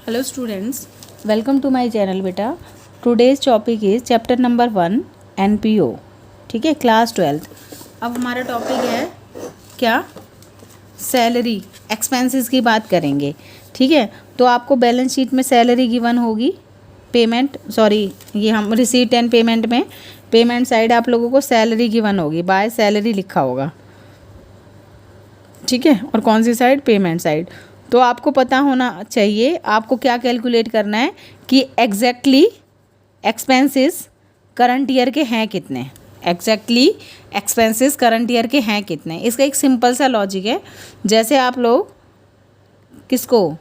Hello students, welcome to my channel बेटा। Today's topic is chapter number 1 NPO. ठीक है, class 12। अब हमारा टॉपिक है क्या, सैलरी एक्सपेंसेस की बात करेंगे। ठीक है, तो आपको बैलेंस शीट में सैलरी गिवन होगी, पेमेंट ये हम रिसीट एंड पेमेंट में पेमेंट साइड आप लोगों को सैलरी गिवन होगी, बाय सैलरी लिखा होगा। ठीक है, और कौन सी साइड, पेमेंट साइड। तो आपको पता होना चाहिए आपको क्या कैलकुलेट करना है कि एग्जैक्टली एक्सपेंसेस करंट ईयर के हैं कितने, एग्जैक्टली एक्सपेंसेस करंट ईयर के हैं कितने। इसका एक सिंपल सा लॉजिक है, जैसे आप लोग किसको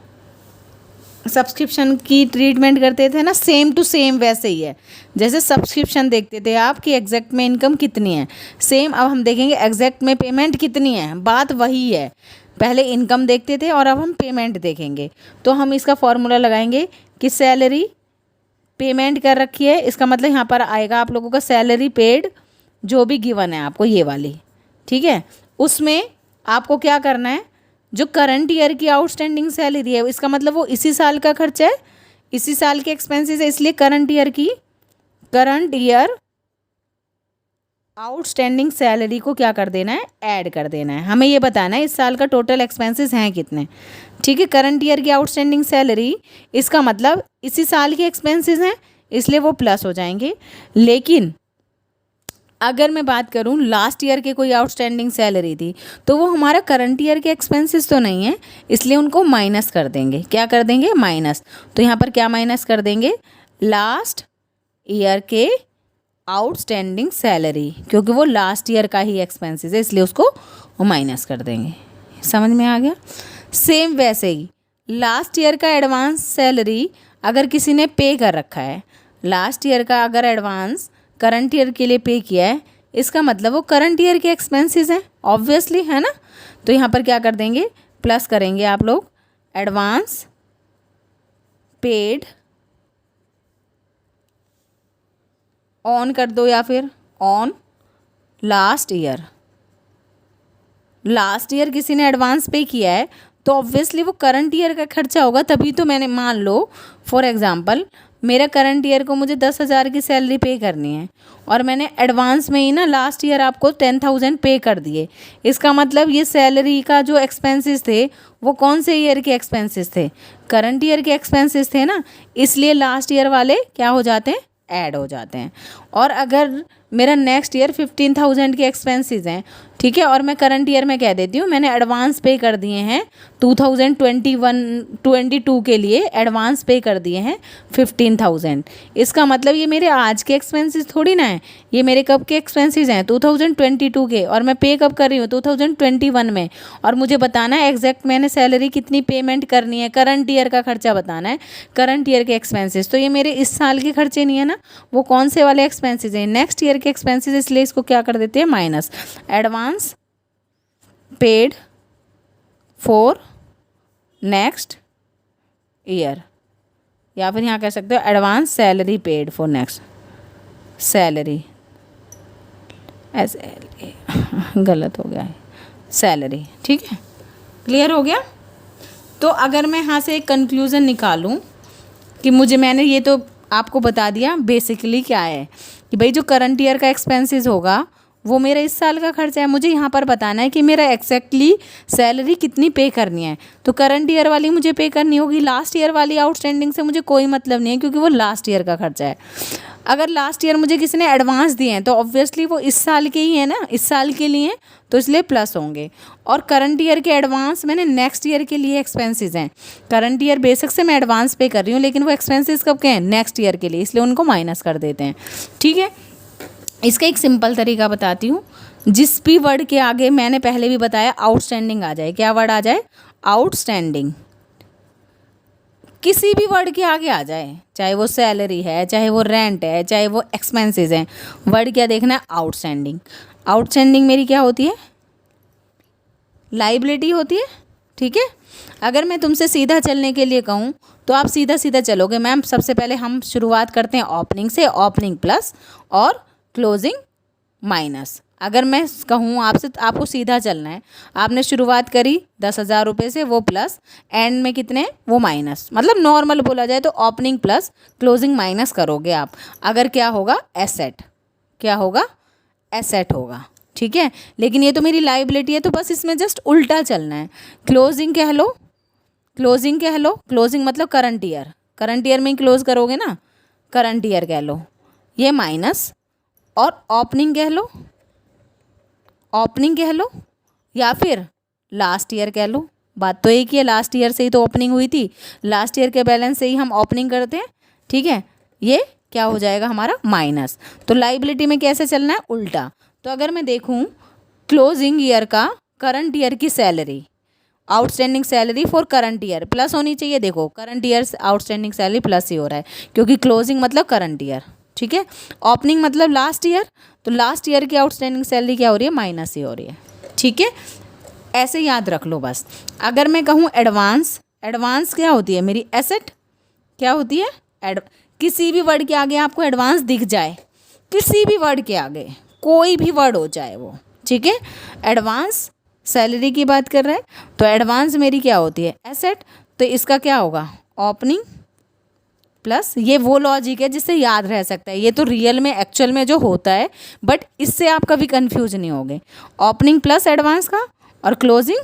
सब्सक्रिप्शन की ट्रीटमेंट करते थे ना, सेम टू सेम वैसे ही है। जैसे सब्सक्रिप्शन देखते थे आप कि एग्जैक्ट में इनकम कितनी है, सेम अब हम देखेंगे एग्जैक्ट में पेमेंट कितनी है, बात वही है। पहले इनकम देखते थे और अब हम पेमेंट देखेंगे। तो हम इसका फॉर्मूला लगाएंगे कि सैलरी पेमेंट कर रखी है, इसका मतलब यहाँ पर आएगा आप लोगों का सैलरी पेड जो भी गिवन है आपको ये वाली। ठीक है, उसमें आपको क्या करना है, जो करंट ईयर की आउटस्टैंडिंग सैलरी है, इसका मतलब वो इसी साल का खर्चा है, इसी साल के एक्सपेंसेस है, इसलिए करंट ईयर आउटस्टैंडिंग सैलरी को क्या कर देना है, ऐड कर देना है। हमें ये बताना है इस साल का टोटल एक्सपेंसेस हैं कितने। ठीक है, करंट ईयर की आउटस्टैंडिंग सैलरी, इसका मतलब इसी साल के एक्सपेंसेस हैं, इसलिए वो प्लस हो जाएंगे। लेकिन अगर मैं बात करूं लास्ट ईयर के कोई आउटस्टैंडिंग सैलरी थी, तो वो हमारा करंट ईयर के एक्सपेंसेस तो नहीं है, इसलिए उनको माइनस कर देंगे। क्या कर देंगे, माइनस। तो यहाँ पर क्या माइनस कर देंगे, लास्ट ईयर के आउटस्टैंडिंग सैलरी, क्योंकि वो लास्ट ईयर का ही एक्सपेंसेस है, इसलिए उसको वो माइनस कर देंगे। समझ में आ गया। सेम वैसे ही लास्ट ईयर का एडवांस सैलरी अगर किसी ने पे कर रखा है, लास्ट ईयर का अगर एडवांस करंट ईयर के लिए पे किया है, इसका मतलब वो करंट ईयर के एक्सपेंसेस हैं, ऑब्वियसली, है ना। तो यहाँ पर क्या कर देंगे, प्लस करेंगे आप लोग, एडवांस पेड ऑन कर दो या फिर on last year. Last year किसी ने एडवांस पे किया है तो ऑब्वियसली वो करंट ईयर का खर्चा होगा, तभी तो मैंने, मान लो फॉर एग्जांपल मेरा करंट ईयर को मुझे 10,000 की सैलरी पे करनी है और मैंने एडवांस में ही ना लास्ट ईयर आपको 10,000 पे कर दिए, इसका मतलब ये सैलरी का जो एक्सपेंसेस थे वो कौन से ईयर के एक्सपेंसेस थे, करंट ईयर के एक्सपेंसेस थे ना, इसलिए लास्ट ईयर वाले क्या हो जाते हैं, ऐड हो जाते हैं। और अगर मेरा नेक्स्ट ईयर 15,000 के एक्सपेंसेस हैं, ठीक है, और मैं करंट ईयर में कह देती हूँ मैंने एडवांस पे कर दिए हैं 2022 के लिए एडवांस पे कर दिए हैं 15,000, इसका मतलब ये मेरे आज के एक्सपेंसेस थोड़ी ना है, ये मेरे कब के एक्सपेंसेस हैं, 2022 के, और मैं पे कब कर रही हूँ, 2021 में। और मुझे बताना है एग्जैक्ट मैंने सैलरी कितनी पेमेंट करनी है, करंट ईयर का खर्चा बताना है, करंट ईयर के एक्सपेंसेस। तो ये मेरे इस साल के खर्चे नहीं है ना, वो कौन से वाले एक्सपेंसेस हैं, नेक्स्ट ईयर के एक्सपेंसेस, इसलिए इसको क्या कर देते हैं, minus. Advance paid for next year, या फिर यहाँ कह सकते हो advance salary paid for next salary, ऐसे गलत हो गया है, सैलरी। ठीक है, क्लियर हो गया। तो अगर मैं यहाँ से एक कंक्लूज़न निकालूँ कि मैंने ये तो आपको बता दिया बेसिकली क्या है कि भाई जो करंट ईयर का एक्सपेंसेस होगा वो मेरा इस साल का खर्चा है, मुझे यहाँ पर बताना है कि मेरा एक्जैक्टली सैलरी कितनी पे करनी है। तो करंट ईयर वाली मुझे पे करनी होगी, लास्ट ईयर वाली आउटस्टैंडिंग से मुझे कोई मतलब नहीं है क्योंकि वो लास्ट ईयर का खर्चा है। अगर लास्ट ईयर मुझे किसी ने एडवांस दिए हैं तो ऑब्वियसली वो इस साल के ही है ना, इस साल के लिए, तो इसलिए प्लस होंगे। और करंट ईयर के एडवांस मैंने नेक्स्ट ईयर के लिए एक्सपेंसेस हैं, करंट ईयर बेसिक से मैं एडवांस पे कर रही हूँ लेकिन वो एक्सपेंसेस कब के हैं, नेक्स्ट ईयर के लिए, इसलिए उनको माइनस कर देते हैं। ठीक है, इसका एक सिंपल तरीका बताती हूँ, जिस भी वर्ड के आगे मैंने पहले भी बताया आउटस्टैंडिंग आ जाए, क्या वर्ड आ जाए, आउटस्टैंडिंग, किसी भी वर्ड के आगे आ जाए, चाहे वो सैलरी है, चाहे वो रेंट है, चाहे वो एक्सपेंसेस हैं, वर्ड क्या देखना है, आउटस्टैंडिंग। आउटस्टैंडिंग मेरी क्या होती है, लाइबिलिटी होती है। ठीक है, अगर मैं तुमसे सीधा चलने के लिए कहूँ तो आप सीधा सीधा चलोगे। मैम सबसे पहले हम शुरुआत करते हैं ओपनिंग से, ओपनिंग प्लस और क्लोजिंग माइनस। अगर मैं कहूँ आपसे तो आपको सीधा चलना है, आपने शुरुआत करी 10,000 रुपये से, वो प्लस, एंड में कितने वो माइनस, मतलब नॉर्मल बोला जाए तो ओपनिंग प्लस क्लोजिंग माइनस करोगे आप, अगर क्या होगा एसेट, क्या होगा एसेट होगा, ठीक है। लेकिन ये तो मेरी लाइबिलिटी है, तो बस इसमें जस्ट उल्टा चलना है। क्लोजिंग कह लो, क्लोजिंग कह लो, क्लोजिंग मतलब करंट ईयर, करंट ईयर में ही क्लोज करोगे ना, करंट ईयर कह लो, ये माइनस, और ओपनिंग कह लो, ओपनिंग कह लो, या फिर लास्ट ईयर कह लो। बात तो एक ही है, लास्ट ईयर से ही तो ओपनिंग हुई थी, लास्ट ईयर के बैलेंस से ही हम ओपनिंग करते हैं, ठीक है। ये क्या हो जाएगा हमारा माइनस। तो लाइबिलिटी में कैसे चलना है उल्टा। तो अगर मैं देखूं क्लोजिंग ईयर का करंट ईयर की salary, outstanding salary for current year plus होनी चाहिए। देखो current year outstanding salary plus ही हो रहा है, क्योंकि क्लोजिंग मतलब करंट ईयर, ठीक है। ओपनिंग मतलब लास्ट ईयर, तो लास्ट ईयर की आउटस्टैंडिंग सैलरी क्या हो रही है, माइनस ही हो रही है, ठीक है। ऐसे याद रख लो बस। अगर मैं कहूँ एडवांस, एडवांस क्या होती है मेरी एसेट, क्या होती है किसी भी वर्ड के आगे आपको एडवांस दिख जाए, किसी भी वर्ड के आगे, कोई भी वर्ड हो जाए वो, ठीक है। एडवांस सैलरी की बात कर रहे हैं, तो एडवांस मेरी क्या होती है एसेट, तो इसका क्या होगा ओपनिंग प्लस, ये वो लॉजिक है जिससे याद रह सकता है, ये तो रियल में एक्चुअल में जो होता है, बट इससे आप कभी कंफ्यूज नहीं होगे। ओपनिंग प्लस एडवांस का, और क्लोजिंग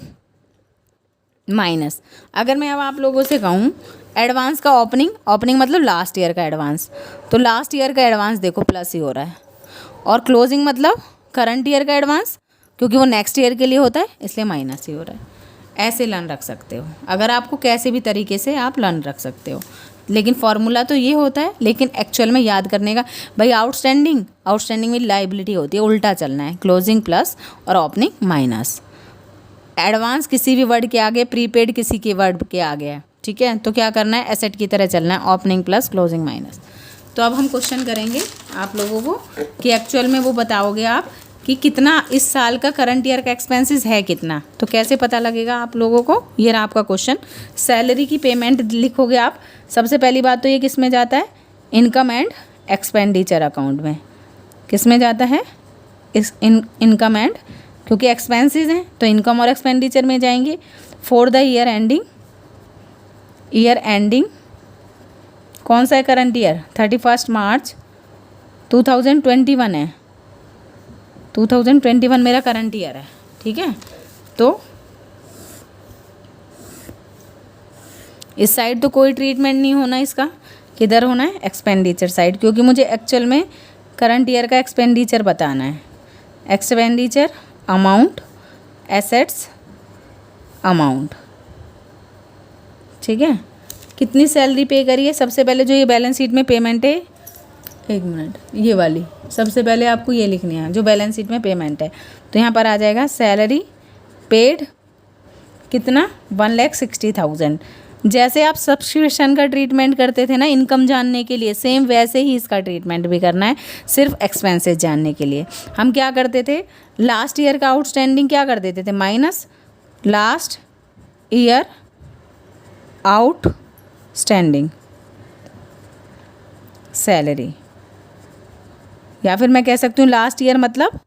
माइनस। अगर मैं अब आप लोगों से कहूँ एडवांस का ओपनिंग, ओपनिंग मतलब लास्ट ईयर का एडवांस, तो लास्ट ईयर का एडवांस देखो प्लस ही हो रहा है, और क्लोजिंग मतलब करंट ईयर का एडवांस, क्योंकि वो नेक्स्ट ईयर के लिए होता है इसलिए माइनस ही हो रहा है। ऐसे लर्न रख सकते हो, अगर आपको कैसे भी तरीके से आप लर्न रख सकते हो, लेकिन फॉर्मूला तो ये होता है, लेकिन एक्चुअल में याद करने का भाई आउटस्टैंडिंग, आउटस्टैंडिंग में लाइबिलिटी होती है, उल्टा चलना है, क्लोजिंग प्लस और ओपनिंग माइनस। एडवांस किसी भी वर्ड के आगे, प्रीपेड किसी के वर्ड के आगे है, ठीक है। तो क्या करना है एसेट की तरह चलना है, ओपनिंग प्लस क्लोजिंग माइनस। तो अब हम क्वेश्चन करेंगे आप लोगों को कि एक्चुअल में वो बताओगे आप कि कितना इस साल का करंट ईयर का एक्सपेंसेस है कितना। तो कैसे पता लगेगा आप लोगों को, ये रहा आपका क्वेश्चन। सैलरी की पेमेंट लिखोगे आप। सबसे पहली बात तो ये किस में जाता है, इनकम एंड एक्सपेंडिचर अकाउंट में। किस में जाता है, इस इनकम एंड, क्योंकि एक्सपेंसेस हैं तो इनकम और एक्सपेंडिचर में जाएंगे। For the year ending, year ending कौन सा है करंट ईयर, 31 मार्च 2021 है, 2021 मेरा करंट ईयर है, ठीक है। तो इस साइड तो कोई ट्रीटमेंट नहीं होना इसका, किधर होना है एक्सपेंडिचर साइड, क्योंकि मुझे एक्चुअल में करंट ईयर का एक्सपेंडिचर बताना है। एक्सपेंडिचर अमाउंट, एसेट्स अमाउंट, ठीक है। कितनी सैलरी पे करी है, सबसे पहले जो ये बैलेंस शीट में पेमेंट है, एक मिनट, ये वाली सबसे पहले आपको ये लिखनी है जो बैलेंस शीट में पेमेंट है। तो यहाँ पर आ जाएगा सैलरी पेड कितना, 1,60,000। जैसे आप सब्सक्रिप्शन का ट्रीटमेंट करते थे ना इनकम जानने के लिए, सेम वैसे ही इसका ट्रीटमेंट भी करना है, सिर्फ एक्सपेंसेस जानने के लिए। हम क्या करते थे, लास्ट ईयर का आउटस्टैंडिंग क्या कर देते थे, minus last year outstanding salary, या फिर मैं कह सकती हूँ लास्ट ईयर मतलब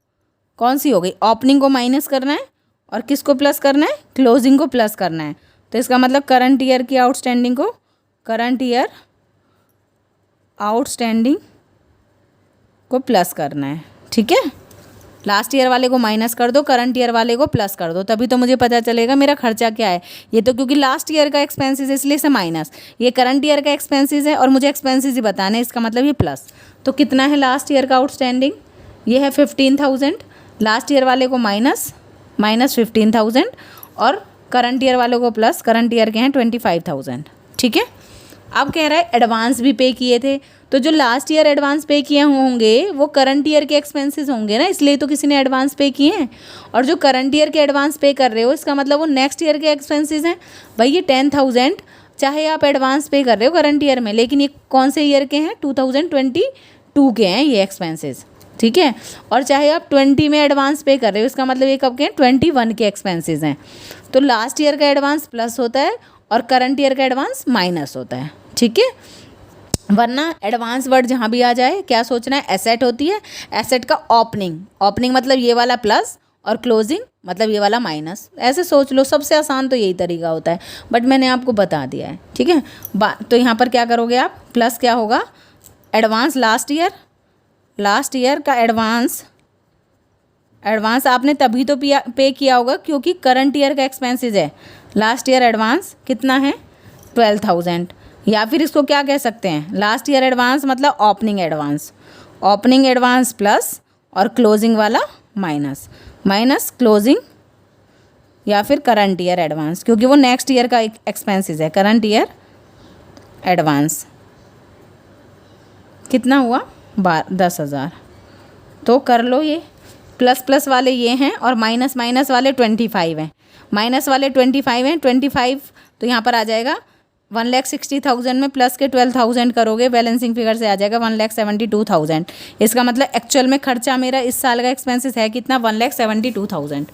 कौन सी हो गई, ओपनिंग को माइनस करना है और किसको प्लस करना है, क्लोजिंग को प्लस करना है। तो इसका मतलब करंट ईयर की आउटस्टैंडिंग को, करंट ईयर आउटस्टैंडिंग को प्लस करना है, ठीक है। लास्ट ईयर वाले को माइनस कर दो, करंट ईयर वाले को प्लस कर दो, तभी तो मुझे पता चलेगा मेरा खर्चा क्या है। ये तो क्योंकि लास्ट ईयर का एक्सपेंसेस है इसलिए से माइनस, ये करंट ईयर का एक्सपेंसेस है और मुझे एक्सपेंसेस ही बताना है, इसका मतलब ये प्लस। तो कितना है लास्ट ईयर का आउटस्टैंडिंग, ये है 15,000, लास्ट ईयर वाले को माइनस 15,000 और करंट ईयर वालों को प्लस, करंट ईयर के हैं 25,000, ठीक है। अब कह रहा है एडवांस भी पे किए थे, तो जो लास्ट ईयर एडवांस पे किए होंगे वो करंट ईयर के एक्सपेंसेस होंगे ना, इसलिए तो किसी ने एडवांस पे किए हैं। और जो करंट ईयर के एडवांस पे कर रहे हो इसका मतलब वो नेक्स्ट ईयर के एक्सपेंसेस हैं। भाई ये 10,000 चाहे आप एडवांस पे कर रहे हो करंट ईयर में, लेकिन ये कौन से ईयर के हैं, 2022 के हैं ये एक्सपेंसेस, ठीक है। और चाहे आप 20 में एडवांस पे कर रहे हो, इसका मतलब ये कब के हैं, 21 के एक्सपेंसेस हैं। तो लास्ट ईयर का एडवांस प्लस होता है और करंट ईयर का एडवांस माइनस होता है, ठीक है। वरना एडवांस वर्ड जहाँ भी आ जाए क्या सोचना है, एसेट होती है, एसेट का ओपनिंग, ओपनिंग मतलब ये वाला प्लस और क्लोजिंग मतलब ये वाला माइनस, ऐसे सोच लो। सबसे आसान तो यही तरीका होता है, बट मैंने आपको बता दिया है, ठीक है। तो यहाँ पर क्या करोगे आप, प्लस क्या होगा, एडवांस लास्ट ईयर का एडवांस आपने तभी तो पे किया होगा क्योंकि करंट ईयर का एक्सपेंसेस है। लास्ट ईयर एडवांस कितना है, 12,000। या फिर इसको क्या कह सकते हैं, लास्ट ईयर एडवांस मतलब ओपनिंग एडवांस प्लस और क्लोजिंग वाला माइनस क्लोजिंग या फिर करंट ईयर एडवांस, क्योंकि वो नेक्स्ट ईयर का एक्सपेंसेस है। करंट ईयर एडवांस कितना हुआ, 10,000। तो कर लो, ये प्लस वाले ये हैं और माइनस वाले 25 हैं। माइनस वाले 25 हैं, 25 तो यहाँ पर आ जाएगा 1,60,000 में प्लस के 12,000 करोगे, बैलेंसिंग फिगर से आ जाएगा 1,72,000। इसका मतलब एक्चुअल में खर्चा मेरा इस साल का एक्सपेंसेस है कितना, 1,72,000।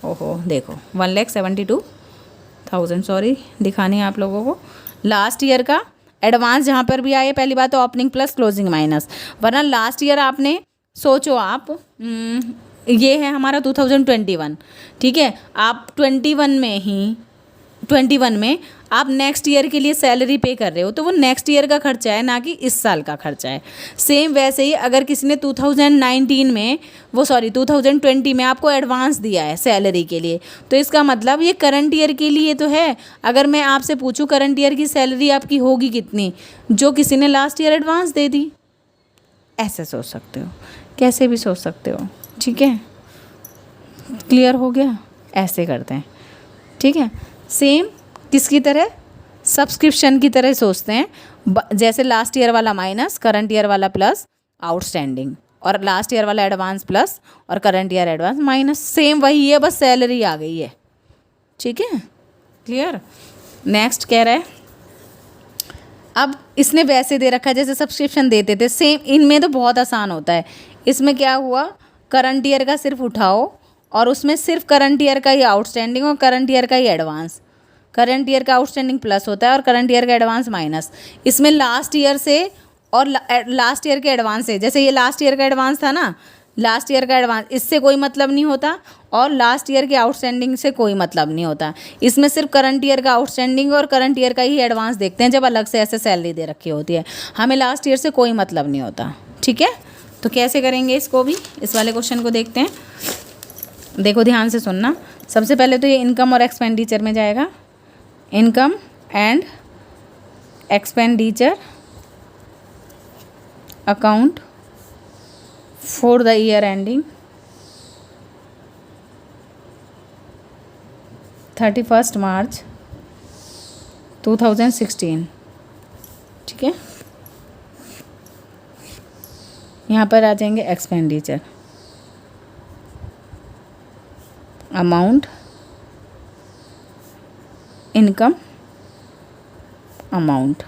ओहो देखो 1,72,000, सॉरी दिखानी है आप लोगों को। लास्ट ईयर का एडवांस जहाँ पर भी आए, पहली बात तो ओपनिंग प्लस क्लोजिंग माइनस, वरना लास्ट ईयर आपने सोचो आप ये है हमारा 2021, ठीक है। आप 21 में आप नेक्स्ट ईयर के लिए सैलरी पे कर रहे हो, तो वो नेक्स्ट ईयर का खर्चा है, ना कि इस साल का खर्चा है। सेम वैसे ही अगर किसी ने 2020 में आपको एडवांस दिया है सैलरी के लिए, तो इसका मतलब ये करंट ईयर के लिए तो है। अगर मैं आपसे पूछूं करंट ईयर की सैलरी आपकी होगी कितनी, जो किसी ने लास्ट ईयर एडवांस दे दी, ऐसे सोच सकते हो, कैसे भी सोच सकते हो, ठीक है। क्लियर हो गया, ऐसे करते हैं, ठीक है। सेम किसकी तरह, सब्सक्रिप्शन की तरह सोचते हैं, जैसे लास्ट ईयर वाला माइनस, करंट ईयर वाला प्लस आउटस्टैंडिंग, और लास्ट ईयर वाला एडवांस प्लस और current year advance minus, same वही है, बस सैलरी आ गई है, ठीक है। क्लियर। नेक्स्ट कह रहा है, अब इसने वैसे दे रखा है जैसे सब्सक्रिप्शन देते थे, सेम। इनमें तो बहुत आसान होता है। इसमें क्या हुआ, करंट ईयर का सिर्फ उठाओ और उसमें सिर्फ करंट ईयर का ही आउटस्टैंडिंग और करंट ईयर का ही एडवांस। करंट ईयर का आउटस्टैंडिंग प्लस होता है और करंट ईयर का एडवांस माइनस। इसमें लास्ट ईयर से और लास्ट ईयर के एडवांस से, जैसे ये लास्ट ईयर का एडवांस था ना, लास्ट ईयर का एडवांस, इससे कोई मतलब नहीं होता, और लास्ट ईयर के आउटस्टैंडिंग से कोई मतलब नहीं होता। इसमें सिर्फ करंट ईयर का आउटस्टैंडिंग और करंट ईयर का ही एडवांस देखते हैं जब अलग से ऐसे सैलरी दे रखी होती है। हमें लास्ट ईयर से कोई मतलब नहीं होता, ठीक है। तो कैसे करेंगे इसको भी, इस वाले क्वेश्चन को देखते हैं। देखो ध्यान से सुनना। सबसे पहले तो ये इनकम और एक्सपेंडिचर में जाएगा, income and expenditure account for the year ending 31 मार्च 2016, ठीक है। यहाँ पर आ जाएंगे एक्सपेंडिचर, अमाउंट, इनकम, अमाउंट,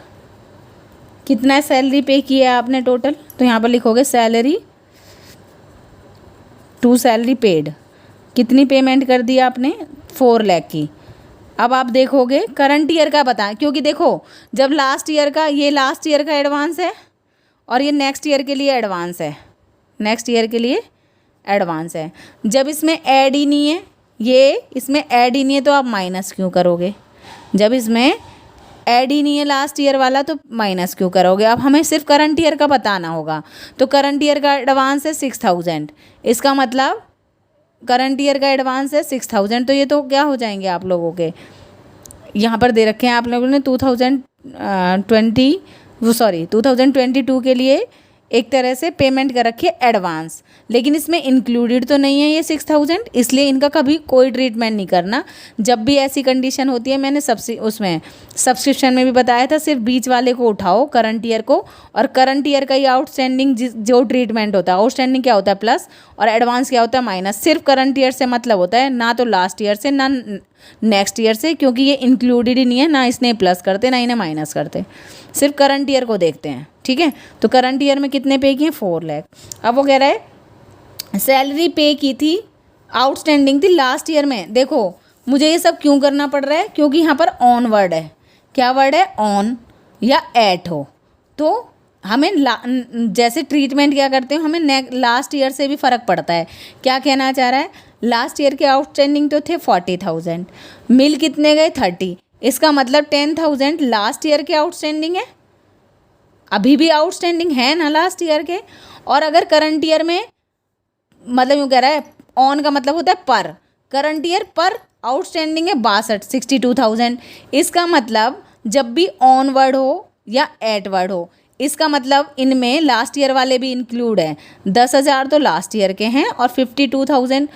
कितना सैलरी पे किया है आपने टोटल, तो यहाँ पर लिखोगे सैलरी टू सैलरी पेड, कितनी पेमेंट कर दी आपने, 4 लाख की। अब आप देखोगे करंट ईयर का बताएं, क्योंकि देखो जब लास्ट ईयर का, ये लास्ट ईयर का एडवांस है और ये नेक्स्ट ईयर के लिए एडवांस है, नेक्स्ट ईयर के लिए एडवांस है। जब इसमें ऐड ही नहीं है, ये इसमें ऐड ही नहीं है, तो आप माइनस क्यों करोगे। जब इसमें ऐड ही नहीं है लास्ट ईयर वाला, तो माइनस क्यों करोगे। अब हमें सिर्फ करंट ईयर का बताना होगा, तो करंट ईयर का एडवांस है 6,000, इसका मतलब करंट ईयर का एडवांस है 6,000, तो ये तो क्या हो जाएंगे आप लोगों के, यहाँ पर दे रखे हैं आप लोगों ने 2022 के लिए एक तरह से पेमेंट कर रखी है एडवांस, लेकिन इसमें इंक्लूडेड तो नहीं है ये 6,000, इसलिए इनका कभी कोई ट्रीटमेंट नहीं करना। जब भी ऐसी कंडीशन होती है, मैंने उसमें सब्सक्रिप्शन में भी बताया था, सिर्फ बीच वाले को उठाओ करंट ईयर को, और करंट ईयर का ही आउटस्टैंडिंग जो ट्रीटमेंट होता है, आउटस्टैंडिंग क्या होता है प्लस और एडवांस क्या होता है माइनस। सिर्फ करंट ईयर से मतलब होता है, ना तो लास्ट ईयर से ना नेक्स्ट ईयर से, क्योंकि ये इंक्लूडेड ही नहीं है, ना इसने प्लस करते ना इन्हें माइनस करते, सिर्फ करंट ईयर को देखते हैं, ठीक है। तो करंट ईयर में कितने पे किए, 4 लाख। अब वो कह रहा है सैलरी पे की थी, आउटस्टैंडिंग थी लास्ट ईयर में। देखो मुझे ये सब क्यों करना पड़ रहा है, क्योंकि यहाँ पर ऑन वर्ड है। क्या वर्ड है, ऑन या एट हो, तो हमें जैसे ट्रीटमेंट क्या करते हो, हमें लास्ट ईयर से भी फ़र्क पड़ता है। क्या कहना चाह रहा है, लास्ट ईयर के आउटस्टैंडिंग तो थे 40,000, मिल कितने गए 30, इसका मतलब 10,000 लास्ट ईयर के आउटस्टैंडिंग है, अभी भी आउटस्टैंडिंग है ना लास्ट ईयर के। और अगर करंट ईयर में, मतलब यूँ कह रहा है ऑन का मतलब होता है पर, करंट ईयर पर आउटस्टैंडिंग है 62,000। इसका मतलब जब भी ऑनवर्ड हो या एटवर्ड हो, इसका मतलब इनमें लास्ट ईयर वाले भी इंक्लूड हैं। 10,000 तो लास्ट ईयर के हैं और 52,000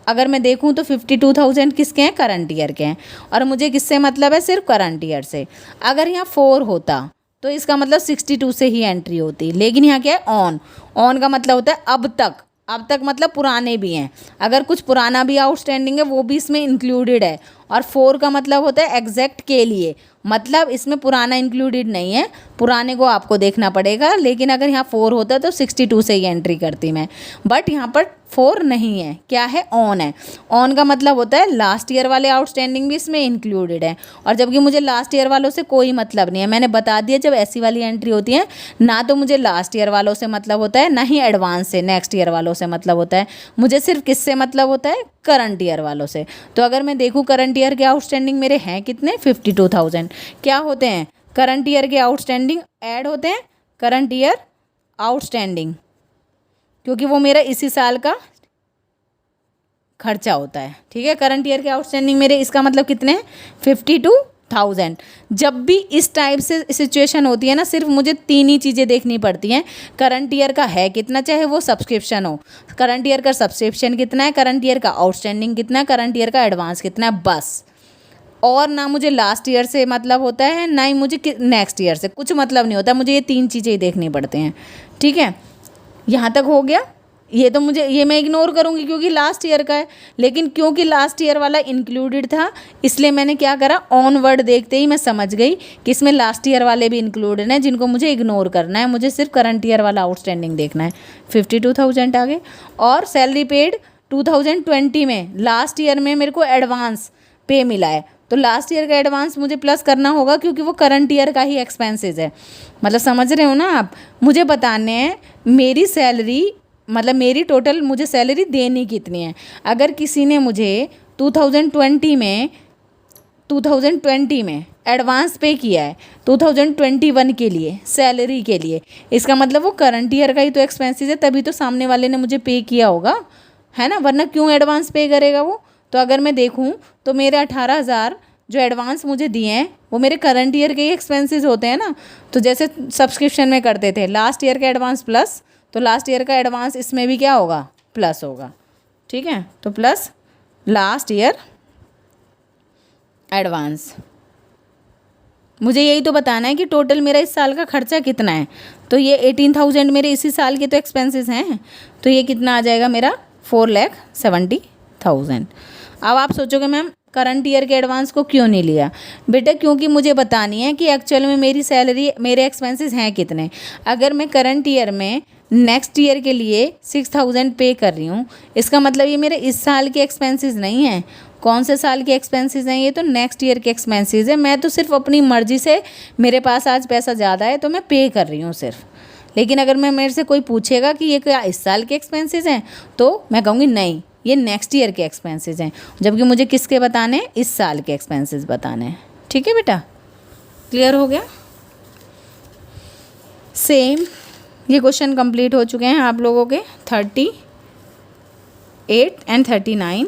अगर मैं देखूं तो 52,000 किसके हैं, करंट ईयर के हैं। और मुझे किससे मतलब है, सिर्फ करंट ईयर से। अगर यहाँ 4 होता तो इसका मतलब 62 से ही एंट्री होती, लेकिन यहाँ क्या है, ऑन। ऑन का मतलब होता है अब तक, अब तक मतलब पुराने भी हैं, अगर कुछ पुराना भी आउटस्टैंडिंग है वो भी इसमें इंक्लूडेड है। और 4 का मतलब होता है एग्जैक्ट के लिए, मतलब इसमें पुराना इंक्लूडेड नहीं है, पुराने को आपको देखना पड़ेगा। लेकिन अगर यहाँ 4 होता तो 62 से ही एंट्री करती मैं, बट यहाँ पर 4 नहीं है, क्या है, ऑन है। ऑन का मतलब होता है लास्ट ईयर वाले आउटस्टैंडिंग भी इसमें इंक्लूडेड है, और जबकि मुझे लास्ट ईयर वालों से कोई मतलब नहीं है। मैंने बता दिया जब ऐसी वाली एंट्री होती है ना तो मुझे लास्ट ईयर वालों से मतलब होता है, ना ही एडवांस से नेक्स्ट ईयर वालों से मतलब होता है। मुझे सिर्फ किससे मतलब होता है, करंट ईयर वालों से। तो अगर मैं देखूँ करंट ईयर के आउटस्टैंडिंग मेरे हैं कितने, 52,000। क्या होते हैं करंट ईयर के आउटस्टैंडिंग, ऐड होते हैं करंट ईयर आउटस्टैंडिंग, क्योंकि वो मेरा इसी साल का खर्चा होता है। ठीक है, करंट ईयर के आउटस्टैंडिंग मेरे, इसका मतलब कितने हैं, 52,000। जब भी इस टाइप से सिचुएशन होती है ना, सिर्फ मुझे 3 ही चीज़ें देखनी पड़ती हैं। करंट ईयर का है कितना, चाहे वो सब्सक्रिप्शन हो, करंट ईयर का सब्सक्रिप्शन कितना है, करंट ईयर का आउटस्टैंडिंग कितना है, करंट ईयर का एडवांस कितना है, बस। और ना मुझे लास्ट ईयर से मतलब होता है, ना ही मुझे नेक्स्ट ईयर से, कुछ मतलब नहीं होता, मुझे ये 3 चीज़ें ही देखनी पड़ती हैं। ठीक है, यहाँ तक हो गया। ये तो मुझे, ये मैं इग्नोर करूँगी क्योंकि लास्ट ईयर का है, लेकिन क्योंकि लास्ट ईयर वाला इंक्लूडेड था इसलिए मैंने क्या करा, ऑनवर्ड देखते ही मैं समझ गई कि इसमें लास्ट ईयर वाले भी इंक्लूडेड हैं, जिनको मुझे इग्नोर करना है। मुझे सिर्फ करंट ईयर वाला आउटस्टैंडिंग देखना है। 52,000 आ गए। और सैलरी पेड 2020 में, लास्ट ईयर में मेरे को एडवांस पे मिला है, तो लास्ट ईयर का एडवांस मुझे प्लस करना होगा क्योंकि वो करंट ईयर का ही एक्सपेंसेस है। मतलब समझ रहे हो ना आप, मुझे बताने हैं मेरी सैलरी, मतलब मेरी टोटल मुझे सैलरी देनी कितनी है। अगर किसी ने मुझे 2020 में एडवांस पे किया है 2021 के लिए सैलरी के लिए, इसका मतलब वो करंट ईयर का ही तो एक्सपेंसेस है, तभी तो सामने वाले ने मुझे पे किया होगा, है ना, वरना क्यों एडवांस पे करेगा वो। तो अगर मैं देखूं तो मेरे 18,000 जो एडवांस मुझे दिए हैं वो मेरे करंट ईयर के ही एक्सपेंसेस होते हैं ना। तो जैसे सब्सक्रिप्शन में करते थे, लास्ट ईयर का एडवांस प्लस, तो लास्ट ईयर का एडवांस इसमें भी क्या होगा, प्लस होगा। ठीक है, तो प्लस लास्ट ईयर एडवांस। मुझे यही तो बताना है कि टोटल मेरा इस साल का खर्चा कितना है। तो ये 18,000 मेरे इसी साल के तो एक्सपेंसेस हैं, तो ये कितना आ जाएगा मेरा, 4,70,000। अब आप सोचोगे मैम करंट ईयर के एडवांस को क्यों नहीं लिया। बेटा क्योंकि मुझे बतानी है कि एक्चुअल में मेरी सैलरी, मेरे एक्सपेंसेस हैं कितने। अगर मैं करंट ईयर में नेक्स्ट ईयर के लिए 6,000 पे कर रही हूँ, इसका मतलब ये मेरे इस साल के एक्सपेंसेस नहीं हैं। कौन से साल के एक्सपेंसेस हैं, ये तो नेक्स्ट ईयर के एक्सपेंसेस है। मैं तो सिर्फ अपनी मर्जी से, मेरे पास आज पैसा ज़्यादा है तो मैं पे कर रही हूँ सिर्फ। लेकिन अगर मैं, मेरे से कोई पूछेगा कि ये क्या इस साल के एक्सपेंसेस हैं, तो मैं कहूँगी नहीं, ये नेक्स्ट ईयर के एक्सपेंसेस हैं, जबकि मुझे किसके बताने हैं, इस साल के एक्सपेंसेस बताने हैं। ठीक है बेटा, क्लियर हो गया। सेम ये क्वेश्चन कंप्लीट हो चुके हैं आप लोगों के 38 एंड 39।